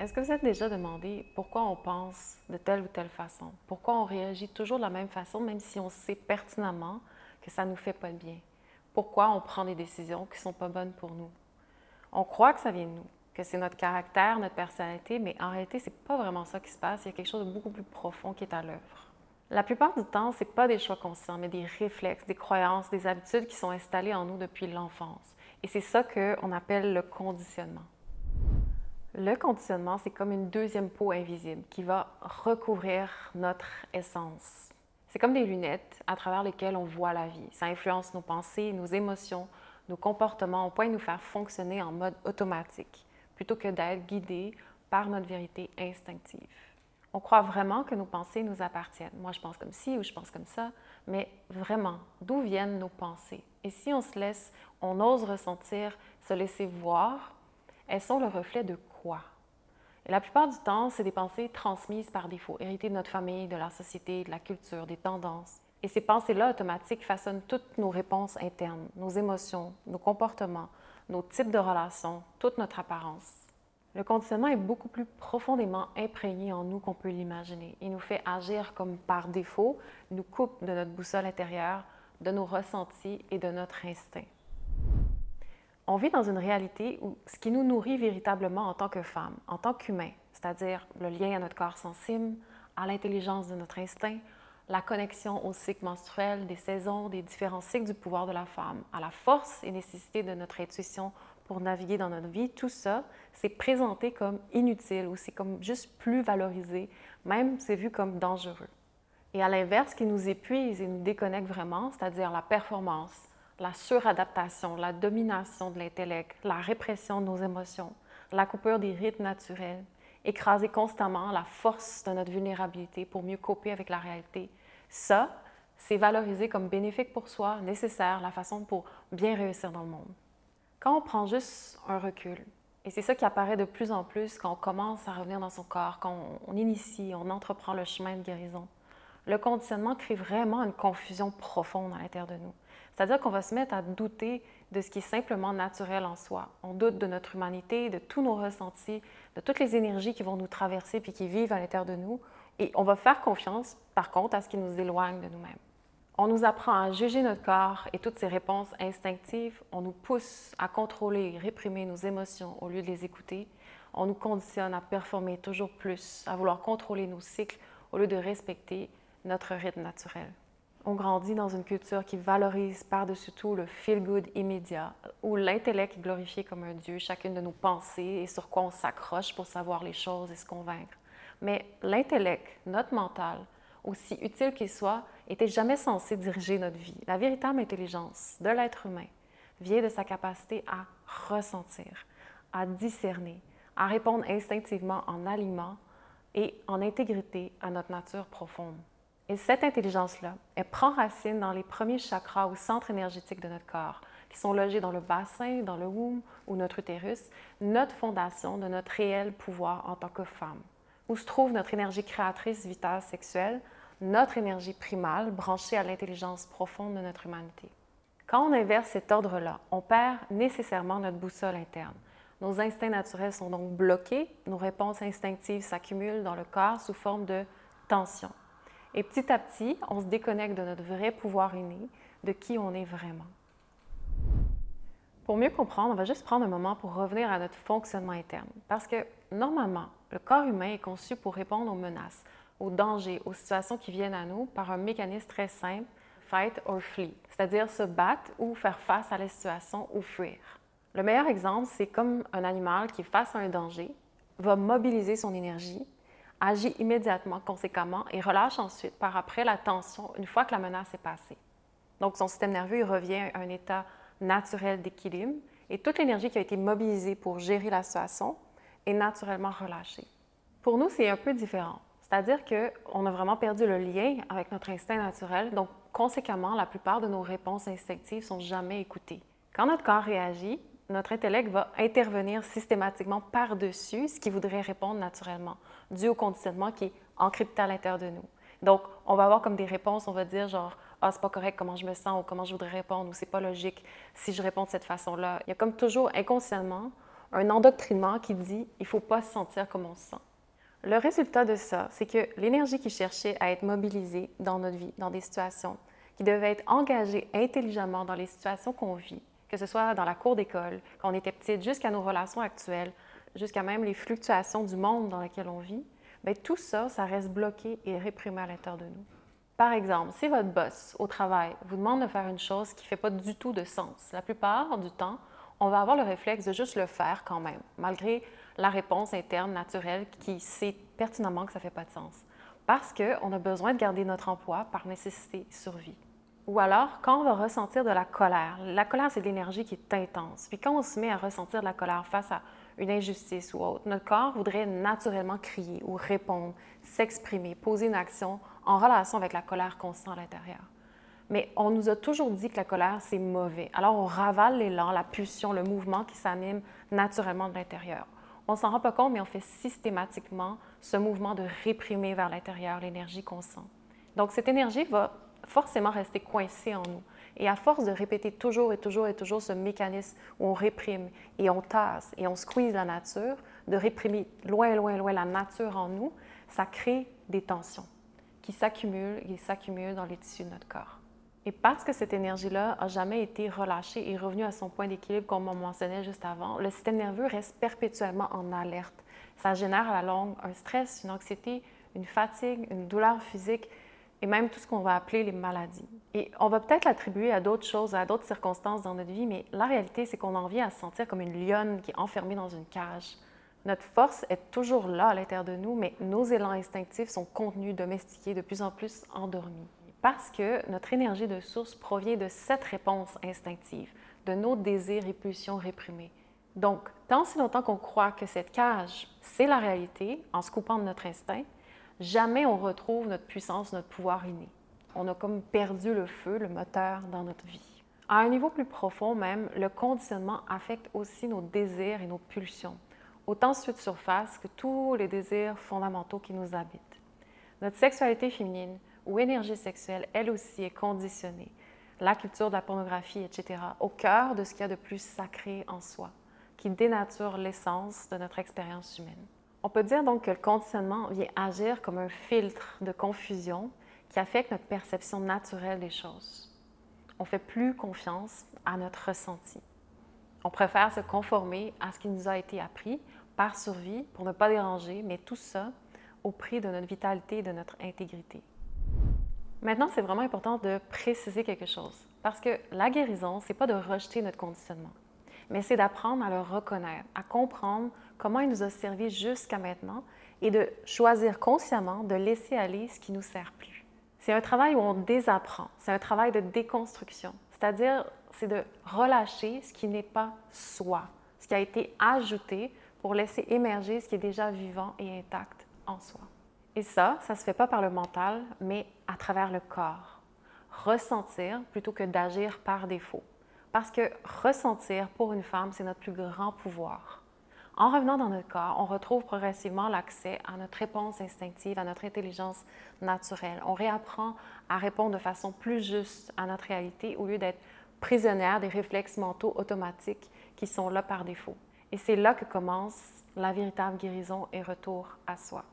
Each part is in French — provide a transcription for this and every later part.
Est-ce que vous êtes déjà demandé pourquoi on pense de telle ou telle façon? Pourquoi on réagit toujours de la même façon, même si on sait pertinemment que ça ne nous fait pas de bien? Pourquoi on prend des décisions qui ne sont pas bonnes pour nous? On croit que ça vient de nous, que c'est notre caractère, notre personnalité, mais en réalité, c'est pas vraiment ça qui se passe. Il y a quelque chose de beaucoup plus profond qui est à l'œuvre. La plupart du temps, c'est pas des choix conscients, mais des réflexes, des croyances, des habitudes qui sont installées en nous depuis l'enfance. Et c'est ça qu'on appelle le conditionnement. Le conditionnement, c'est comme une deuxième peau invisible qui va recouvrir notre essence. C'est comme des lunettes à travers lesquelles on voit la vie. Ça influence nos pensées, nos émotions, nos comportements, au point de nous faire fonctionner en mode automatique, plutôt que d'être guidés par notre vérité instinctive. On croit vraiment que nos pensées nous appartiennent. Moi, je pense comme ci ou je pense comme ça, mais vraiment, d'où viennent nos pensées? Et si on se laisse, on ose ressentir, se laisser voir, elles sont le reflet de quoi? Et la plupart du temps, c'est des pensées transmises par défaut, héritées de notre famille, de la société, de la culture, des tendances. Et ces pensées-là automatiques façonnent toutes nos réponses internes, nos émotions, nos comportements, nos types de relations, toute notre apparence. Le conditionnement est beaucoup plus profondément imprégné en nous qu'on peut l'imaginer. Il nous fait agir comme par défaut, nous coupe de notre boussole intérieure, de nos ressentis et de notre instinct. On vit dans une réalité où ce qui nous nourrit véritablement en tant que femme, en tant qu'humain, c'est-à-dire le lien à notre corps sensible, à l'intelligence de notre instinct, la connexion au cycle menstruel, des saisons, des différents cycles du pouvoir de la femme, à la force et nécessité de notre intuition pour naviguer dans notre vie, tout ça, c'est présenté comme inutile ou c'est comme juste plus valorisé, même c'est vu comme dangereux. Et à l'inverse, ce qui nous épuise et nous déconnecte vraiment, c'est-à-dire la performance, la suradaptation, la domination de l'intellect, la répression de nos émotions, la coupure des rythmes naturels, écraser constamment la force de notre vulnérabilité pour mieux coper avec la réalité. Ça, c'est valorisé comme bénéfique pour soi, nécessaire, la façon pour bien réussir dans le monde. Quand on prend juste un recul, et c'est ça qui apparaît de plus en plus quand on commence à revenir dans son corps, quand on initie, on entreprend le chemin de guérison, le conditionnement crée vraiment une confusion profonde à l'intérieur de nous. C'est-à-dire qu'on va se mettre à douter de ce qui est simplement naturel en soi. On doute de notre humanité, de tous nos ressentis, de toutes les énergies qui vont nous traverser puis qui vivent à l'intérieur de nous. Et on va faire confiance, par contre, à ce qui nous éloigne de nous-mêmes. On nous apprend à juger notre corps et toutes ses réponses instinctives. On nous pousse à contrôler et réprimer nos émotions au lieu de les écouter. On nous conditionne à performer toujours plus, à vouloir contrôler nos cycles au lieu de respecter notre rythme naturel. On grandit dans une culture qui valorise par-dessus tout le feel-good immédiat, où l'intellect est glorifié comme un dieu, chacune de nos pensées et sur quoi on s'accroche pour savoir les choses et se convaincre. Mais l'intellect, notre mental, aussi utile qu'il soit, n'était jamais censé diriger notre vie. La véritable intelligence de l'être humain vient de sa capacité à ressentir, à discerner, à répondre instinctivement en alignement et en intégrité à notre nature profonde. Et cette intelligence-là, elle prend racine dans les premiers chakras ou centres énergétiques de notre corps, qui sont logés dans le bassin, dans le womb ou notre utérus, notre fondation de notre réel pouvoir en tant que femme, où se trouve notre énergie créatrice vitale sexuelle, notre énergie primale branchée à l'intelligence profonde de notre humanité. Quand on inverse cet ordre-là, on perd nécessairement notre boussole interne. Nos instincts naturels sont donc bloqués, nos réponses instinctives s'accumulent dans le corps sous forme de tension. Et petit à petit, on se déconnecte de notre vrai pouvoir inné, de qui on est vraiment. Pour mieux comprendre, on va juste prendre un moment pour revenir à notre fonctionnement interne. Parce que, normalement, le corps humain est conçu pour répondre aux menaces, aux dangers, aux situations qui viennent à nous par un mécanisme très simple, fight or flee, c'est-à-dire se battre ou faire face à la situation ou fuir. Le meilleur exemple, c'est comme un animal qui, face à un danger, va mobiliser son énergie, agit immédiatement, conséquemment, et relâche ensuite par après la tension une fois que la menace est passée. Donc, son système nerveux il revient à un état naturel d'équilibre et toute l'énergie qui a été mobilisée pour gérer la situation est naturellement relâchée. Pour nous, c'est un peu différent. C'est-à-dire qu'on a vraiment perdu le lien avec notre instinct naturel, donc conséquemment, la plupart de nos réponses instinctives ne sont jamais écoutées. Quand notre corps réagit, notre intellect va intervenir systématiquement par-dessus ce qui voudrait répondre naturellement, dû au conditionnement qui est encrypté à l'intérieur de nous. Donc, on va avoir comme des réponses, on va dire genre « Ah, c'est pas correct comment je me sens » ou « Comment je voudrais répondre » ou « C'est pas logique si je réponds de cette façon-là ». Il y a comme toujours inconsciemment un endoctrinement qui dit « il ne faut pas se sentir comme on se sent ». Le résultat de ça, c'est que l'énergie qui cherchait à être mobilisée dans notre vie, dans des situations, qui devait être engagée intelligemment dans les situations qu'on vit, que ce soit dans la cour d'école, quand on était petite, jusqu'à nos relations actuelles, jusqu'à même les fluctuations du monde dans lequel on vit, bien, tout ça, ça reste bloqué et réprimé à l'intérieur de nous. Par exemple, si votre boss au travail vous demande de faire une chose qui ne fait pas du tout de sens, la plupart du temps, on va avoir le réflexe de juste le faire quand même, malgré la réponse interne naturelle qui sait pertinemment que ça ne fait pas de sens. Parce qu'on a besoin de garder notre emploi par nécessité survie. Ou alors, quand on va ressentir de la colère, c'est de l'énergie qui est intense. Puis quand on se met à ressentir de la colère face à une injustice ou autre, notre corps voudrait naturellement crier ou répondre, s'exprimer, poser une action en relation avec la colère qu'on sent à l'intérieur. Mais on nous a toujours dit que la colère, c'est mauvais. Alors on ravale l'élan, la pulsion, le mouvement qui s'anime naturellement de l'intérieur. On ne s'en rend pas compte, mais on fait systématiquement ce mouvement de réprimer vers l'intérieur l'énergie qu'on sent. Donc cette énergie va forcément rester coincée en nous. Et à force de répéter toujours et toujours et toujours ce mécanisme où on réprime et on tasse et on squeeze la nature, de réprimer loin, loin, loin la nature en nous, ça crée des tensions qui s'accumulent et s'accumulent dans les tissus de notre corps. Et parce que cette énergie-là n'a jamais été relâchée et revenue à son point d'équilibre, comme on mentionnait juste avant, le système nerveux reste perpétuellement en alerte. Ça génère à la longue un stress, une anxiété, une fatigue, une douleur physique et même tout ce qu'on va appeler les maladies. Et on va peut-être l'attribuer à d'autres choses, à d'autres circonstances dans notre vie, mais la réalité, c'est qu'on en vient à se sentir comme une lionne qui est enfermée dans une cage. Notre force est toujours là à l'intérieur de nous, mais nos élans instinctifs sont contenus, domestiqués, de plus en plus endormis. Parce que notre énergie de source provient de cette réponse instinctive, de nos désirs et pulsions réprimés. Donc, tant si longtemps qu'on croit que cette cage, c'est la réalité, en se coupant de notre instinct, jamais on retrouve notre puissance, notre pouvoir inné. On a comme perdu le feu, le moteur dans notre vie. À un niveau plus profond même, le conditionnement affecte aussi nos désirs et nos pulsions, autant ceux de surface que tous les désirs fondamentaux qui nous habitent. Notre sexualité féminine ou énergie sexuelle, elle aussi, est conditionnée. La culture de la pornographie, etc., au cœur de ce qu'il y a de plus sacré en soi, qui dénature l'essence de notre expérience humaine. On peut dire donc que le conditionnement vient agir comme un filtre de confusion qui affecte notre perception naturelle des choses. On ne fait plus confiance à notre ressenti. On préfère se conformer à ce qui nous a été appris par survie pour ne pas déranger, mais tout ça au prix de notre vitalité et de notre intégrité. Maintenant, c'est vraiment important de préciser quelque chose, parce que la guérison, ce n'est pas de rejeter notre conditionnement, mais c'est d'apprendre à le reconnaître, à comprendre comment il nous a servi jusqu'à maintenant et de choisir consciemment de laisser aller ce qui ne nous sert plus. C'est un travail où on désapprend, c'est un travail de déconstruction, c'est-à-dire c'est de relâcher ce qui n'est pas soi, ce qui a été ajouté pour laisser émerger ce qui est déjà vivant et intact en soi. Et ça ne se fait pas par le mental, mais à travers le corps. Ressentir plutôt que d'agir par défaut. Parce que ressentir, pour une femme, c'est notre plus grand pouvoir. En revenant dans notre corps, on retrouve progressivement l'accès à notre réponse instinctive, à notre intelligence naturelle. On réapprend à répondre de façon plus juste à notre réalité au lieu d'être prisonnière des réflexes mentaux automatiques qui sont là par défaut. Et c'est là que commence la véritable guérison et retour à soi.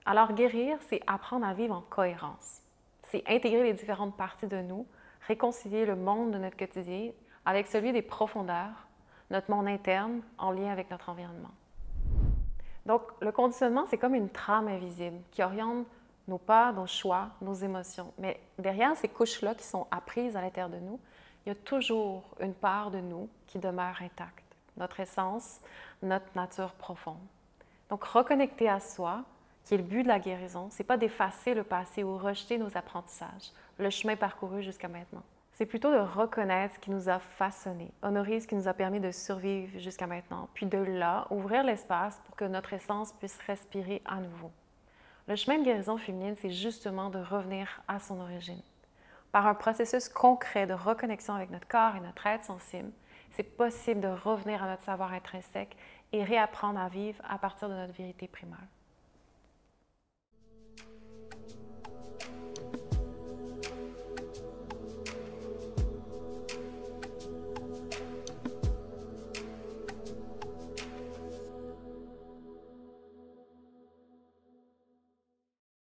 Alors guérir, c'est apprendre à vivre en cohérence. C'est intégrer les différentes parties de nous, réconcilier le monde de notre quotidien avec celui des profondeurs, notre monde interne en lien avec notre environnement. Donc le conditionnement, c'est comme une trame invisible qui oriente nos peurs, nos choix, nos émotions. Mais derrière ces couches-là qui sont apprises à l'intérieur de nous, il y a toujours une part de nous qui demeure intacte, notre essence, notre nature profonde. Donc reconnecter à soi, qui est le but de la guérison, ce n'est pas d'effacer le passé ou rejeter nos apprentissages, le chemin parcouru jusqu'à maintenant. C'est plutôt de reconnaître ce qui nous a façonnés, honorer ce qui nous a permis de survivre jusqu'à maintenant, puis de là, ouvrir l'espace pour que notre essence puisse respirer à nouveau. Le chemin de guérison féminine, c'est justement de revenir à son origine. Par un processus concret de reconnexion avec notre corps et notre être sensible, c'est possible de revenir à notre savoir intrinsèque et réapprendre à vivre à partir de notre vérité primale.